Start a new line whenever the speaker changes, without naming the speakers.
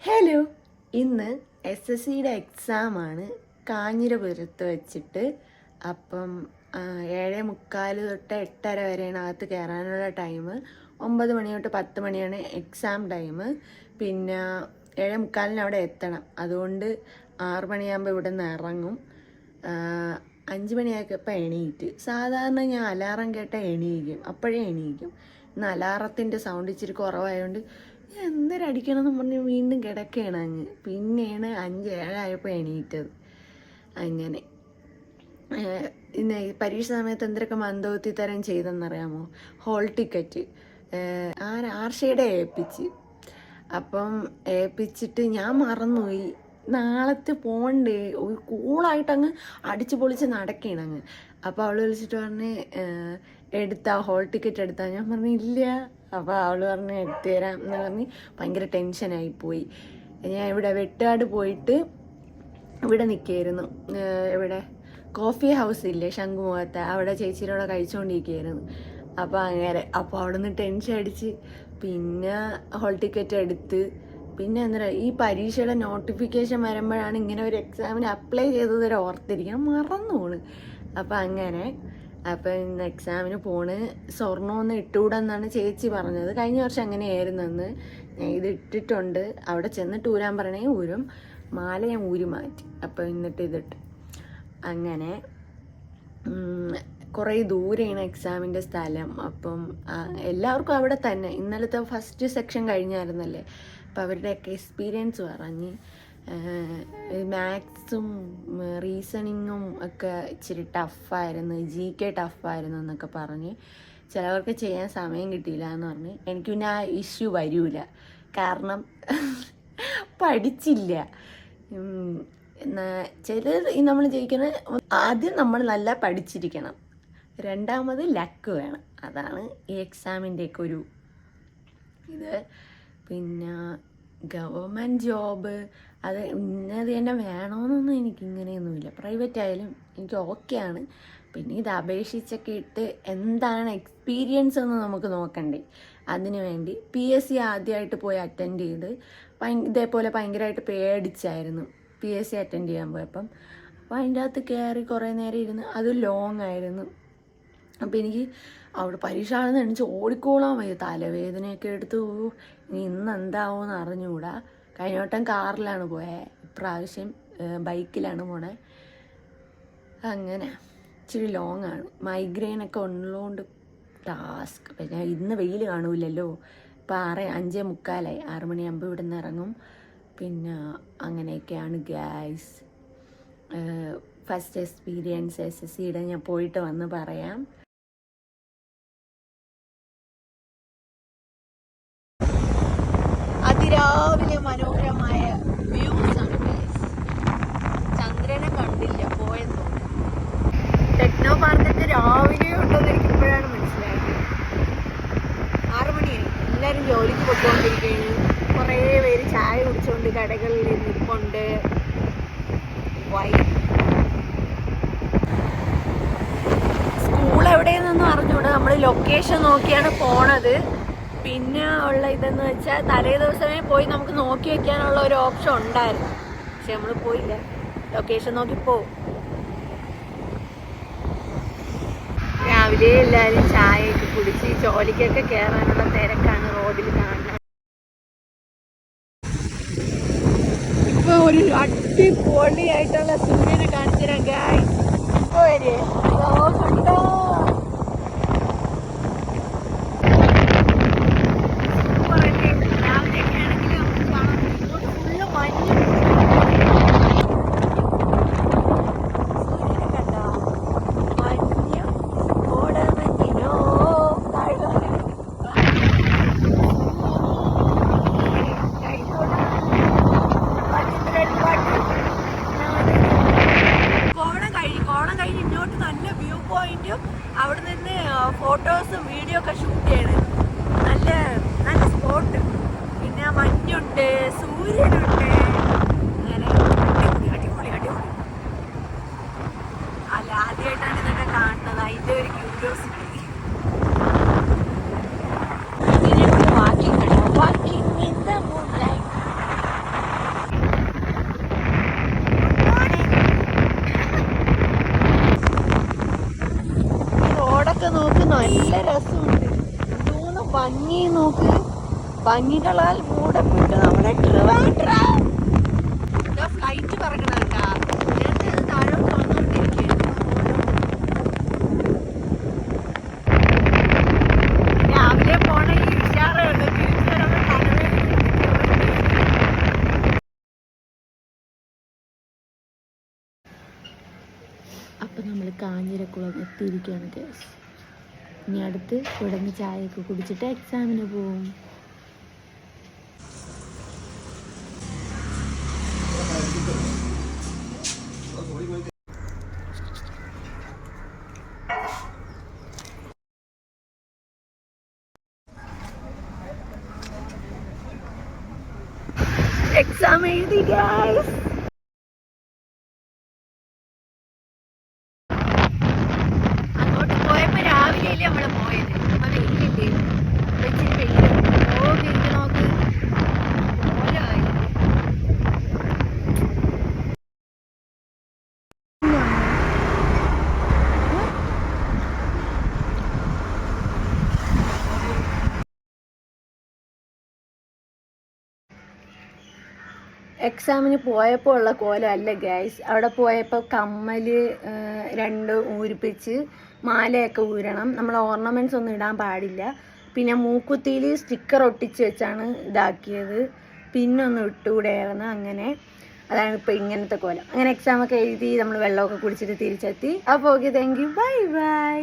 Hello, ഇന്ന് SSCയുടെ എക്സാമാണ് കാഞ്ഞിരപുരത്ത് വെച്ചിട്ട്. അപ്പം 7:45 തൊട്ട് 8:30 വരെയാണ് അകത്ത് കയറാനുള്ള ടൈം. 9 മണി തൊട്ട് 10 മണിയാണ് എക്സാം ടൈം. പിന്നെ 7:45 അവിടെ എത്തണം. അതുകൊണ്ട് 6 മണിയാകുമ്പോൾ ഇവിടെ നിന്ന് ഇറങ്ങും. 5 മണിയായപ്പോൾ എണീറ്റ്. സാധാരണ ഞാൻ അലാറം കേട്ടാൽ എണീക്കും, അപ്പോഴേ എണീക്കും. ഇന്ന് അലാറത്തിൻ്റെ സൗണ്ട് ഇച്ചിരി കുറവായതുകൊണ്ട് എന്തേരം അടിക്കണമെന്ന് പറഞ്ഞ് വീണ്ടും കിടക്കുകയാണ് അങ്ങ്. പിന്നെയാണ് 5-7 ആയപ്പോൾ എണീറ്റത്. അങ്ങനെ ഇന്ന് പരീക്ഷ സമയത്ത് എന്തൊക്കെ മന്ദബുദ്ധി തരം ചെയ്തെന്നറിയാമോ? ഹോൾ ടിക്കറ്റ് ആർഷയുടെ അപ്പം ഏൽപ്പിച്ചിട്ട് ഞാൻ മറന്നുപോയി. നാളത്തെ പോണ്ടേ, ഒരു കൂളായിട്ട് അങ്ങ് അടിച്ചു പൊളിച്ച് നടക്കുകയാണ് അങ്ങ്. അപ്പോൾ അവൾ വിളിച്ചിട്ട് പറഞ്ഞ് ഹോൾ ടിക്കറ്റ് എടുത്താ? ഞാൻ പറഞ്ഞു ഇല്ല. അപ്പോൾ അവൾ പറഞ്ഞ് എടുത്തു തരാം എന്ന് പറഞ്ഞ് ഭയങ്കര ടെൻഷനായിപ്പോയി. ഞാൻ ഇവിടെ വെട്ടുകാട് പോയിട്ട് ഇവിടെ നിൽക്കുകയായിരുന്നു. ഇവിടെ കോഫി ഹൗസ് ഇല്ലേ ശംഖുമുഖത്ത്, അവിടെ ചേച്ചിയോടെ കഴിച്ചുകൊണ്ടിരിക്കുകയായിരുന്നു. അപ്പോൾ അവിടെ നിന്ന് ടെൻഷൻ അടിച്ച് പിന്നെ ഹോൾ ടിക്കറ്റ് എടുത്ത്. പിന്നെ എന്താ ഈ പരീക്ഷയുടെ നോട്ടിഫിക്കേഷൻ വരുമ്പോഴാണ് ഇങ്ങനെ ഒരു എക്സാമിന് അപ്ലൈ ചെയ്തത് വരെ ഓർത്തിരിക്കണം, മറന്നു പോണ്. അപ്പം ഇന്ന് എക്സാമിന് പോണ്. സ്വർണ്ണമൊന്നും ഇട്ടുകൂടെന്നാണ് ചേച്ചി പറഞ്ഞത്. കഴിഞ്ഞ വർഷം അങ്ങനെയായിരുന്നെന്ന്. ഞാൻ ഇത് ഇട്ടിട്ടുണ്ട്. അവിടെ ചെന്നിട്ട് ഊരാൻ പറയണേ ഊരും. മാല ഞാൻ ഊരി മാറ്റി. അപ്പം എന്നിട്ട് ഇതിട്ട് അങ്ങനെ കുറേ ദൂരെയാണ് എക്സാമിൻ്റെ സ്ഥലം. അപ്പം എല്ലാവർക്കും അവിടെ തന്നെ. ഇന്നലത്തെ ഫസ്റ്റ് സെക്ഷൻ കഴിഞ്ഞായിരുന്നല്ലേ. അപ്പം അവരുടെയൊക്കെ എക്സ്പീരിയൻസ് പറഞ്ഞ് മാത്സും റീസണിങ്ങും ഒക്കെ ഇച്ചിരി ടഫായിരുന്നു, GK ടഫായിരുന്നു എന്നൊക്കെ പറഞ്ഞ്. ചിലവർക്ക് ചെയ്യാൻ സമയം കിട്ടിയില്ല എന്ന് പറഞ്ഞ്. എനിക്ക് പിന്നെ ആ ഇഷ്യൂ വരൂല, കാരണം പഠിച്ചില്ല. ചിലർ നമ്മൾ ജയിക്കുന്ന ആദ്യം നമ്മൾ നല്ല പഠിച്ചിരിക്കണം, രണ്ടാമത് ലക്ക് വേണം. അതാണ് ഈ എക്സാമിൻ്റെയൊക്കെ ഒരു ഇത്. പിന്നെ ഗവൺമെൻറ് ജോബ് അത് ഇന്നത് തന്നെ വേണമെന്നൊന്നും എനിക്കിങ്ങനെയൊന്നുമില്ല. പ്രൈവറ്റ് ആയാലും എനിക്ക് ഓക്കെയാണ്. പിന്നെ ഇത് അപേക്ഷിച്ചൊക്കെ ഇട്ട് എന്താണ് എക്സ്പീരിയൻസ് എന്ന് നമുക്ക് നോക്കണ്ടേ. അതിനു വേണ്ടി PSC ആദ്യമായിട്ട് പോയി അറ്റൻഡ് ചെയ്ത് ഇതേപോലെ ഭയങ്കരമായിട്ട് പേടിച്ചായിരുന്നു PSC അറ്റൻഡ് ചെയ്യാൻ പോയപ്പം. അപ്പോൾ അതിൻ്റെ അകത്ത് കയറി കുറേ നേരം ഇരുന്ന്. അത് ലോങ് ആയിരുന്നു. അപ്പോൾ എനിക്ക് അവിടെ പരീക്ഷ ആണെന്ന് എണിച്ച് ഓടിക്കോളാൻ വയ്യ, തലവേദനയൊക്കെ എടുത്ത്. ഇനി ഇന്ന് എന്താവുമെന്ന് അറിഞ്ഞുകൂടാ. കഴിഞ്ഞ വട്ടം കാറിലാണ് പോയത്, ഇപ്രാവശ്യം ബൈക്കിലാണ് പോണേ. അങ്ങനെ ഇച്ചിരി ലോങ് ആണ്. മൈഗ്രെയിനൊക്കെ ഉള്ളതുകൊണ്ട് ടാസ്ക്. പിന്നെ ഇന്ന് വെയിൽ കാണൂലല്ലോ. ഇപ്പോൾ 5:45 6 മണിയാകുമ്പോൾ ഇവിടെ നിന്ന് ഇറങ്ങും. പിന്നെ അങ്ങനെയൊക്കെയാണ് ഗൈസ്. ഫസ്റ്റ് എക്സ്പീരിയൻസ് SSCയുടെ ഞാൻ പോയിട്ട് വന്ന് പറയാം. അതിരാവിലെ മനോഹരമായ വ്യൂസ് ആണ് ഗൈസ്. ചന്ദ്രനെ കണ്ടില്ല, പോയെന്നോ. ടെക്നോ പാർക്കൊക്കെ രാവിലെ ഉണ്ടെന്ന് എനിക്ക് ഇപ്പോഴാണ് മനസ്സിലായത്. 6 മണിയായി. എല്ലാവരും ജോലിക്ക് പൊയ്ക്കൊണ്ടിരിക്കുകയാണ്. കുറേ പേര് ചായ കുടിച്ചുകൊണ്ട് കടകളിൽ നിൽപ്പുണ്ട്. സ്കൂൾ എവിടെയെന്നൊന്നും അറിഞ്ഞൂടാ. നമ്മൾ ലൊക്കേഷൻ നോക്കിയാണ് പോണത്. പിന്നെ ഉള്ള ഇതെന്ന് വെച്ചാൽ തലേ ദിവസമേ പോയി നമുക്ക് നോക്കി വെക്കാനുള്ള ഒരു ഓപ്ഷൻ ഉണ്ടായിരുന്നു. പക്ഷെ നമ്മൾ പോയില്ല, ലൊക്കേഷൻ നോക്കി പോവും. രാവിലെ എല്ലാവരും ചായയൊക്കെ കുടിച്ച് ജോലിക്കൊക്കെ കയറാനുള്ള തിരക്കാണ് റോഡിൽ കാണുന്നത്. ഇപ്പൊ ഒരു അടിപൊളിയായിട്ടുള്ള സൂര്യനെ കാണിച്ചു തരാം ഗൈസ്. ഇപ്പൊ വരെ കണ്ടോ, അവിടെ നിന്ന് ഫോട്ടോസും വീഡിയോ ഒക്കെ ഷൂട്ട് ചെയ്യണം. നല്ല നല്ല സ്പോട്ട്. പിന്നെ മഞ്ഞുണ്ട്, സൂര്യനുണ്ട്. അങ്ങനെ അടിപൊളി അടിപൊളി. അല്ല, ആദ്യമായിട്ടാണ് ഇതൊക്കെ കാണുന്നത്. അതിൻ്റെ ഒരു curiosity. Walking walking with the moonlight. നല്ല രസമുണ്ട്. എന്തോന്ന് ഭംഗി നോക്ക്. ഭംഗികളാൽ മൂടപ്പെട്ട് നമ്മുടെ ട്രിവാൻഡ്രം. ഫ്ലൈറ്റ് പറക്കണ താഴോട്ട് വന്നോണ്ടിരിക്കുകയാണ്. രാവിലെ പോണ ഈ ഉഷാറുണ്ട്. തിരിച്ചു വരുമ്പോൾ തലവേദന. അപ്പം നമ്മൾ കാഞ്ഞിരക്കുളം എത്തിയിരിക്കുകയാണ് ഗൈസ്. ഇനി അടുത്ത് ഇവിടെ നിന്ന് ചായയൊക്കെ കുടിച്ചിട്ട് എക്സാമിന് പോവും. എക്സാം എഴുതി ഗൈസ്. അങ്ങോട്ട് പോയപ്പോ രാവിലെയല്ലേ നമ്മള് പോയത്. അപ്പൊ വെയിലില്ലേ, ഇച്ചിരി വെയിൽ നോക്ക്. എക്സാമിന് പോയപ്പോൾ ഉള്ള കോലമല്ല ഗൈസ്. അവിടെ പോയപ്പോൾ കമ്മല് 2 ഊരിപ്പിച്ച് മാലയൊക്കെ ഊരണം. നമ്മൾ ഓർണമെൻറ്റ്സ് ഒന്നും ഇടാൻ പാടില്ല. പിന്നെ മൂക്കുത്തിയിൽ സ്റ്റിക്കർ ഒട്ടിച്ച് വെച്ചാണ് ഇതാക്കിയത്. പിന്നൊന്നും ഇട്ടുകൂടെയായിരുന്നു. അങ്ങനെ അതാണ് ഇപ്പോൾ ഇങ്ങനത്തെ കോലം. അങ്ങനെ എക്സാമൊക്കെ എഴുതി നമ്മൾ വെള്ളമൊക്കെ കുടിച്ചിട്ട് തിരിച്ചെത്തി. അപ്പോൾ okay, thank you, bye bye.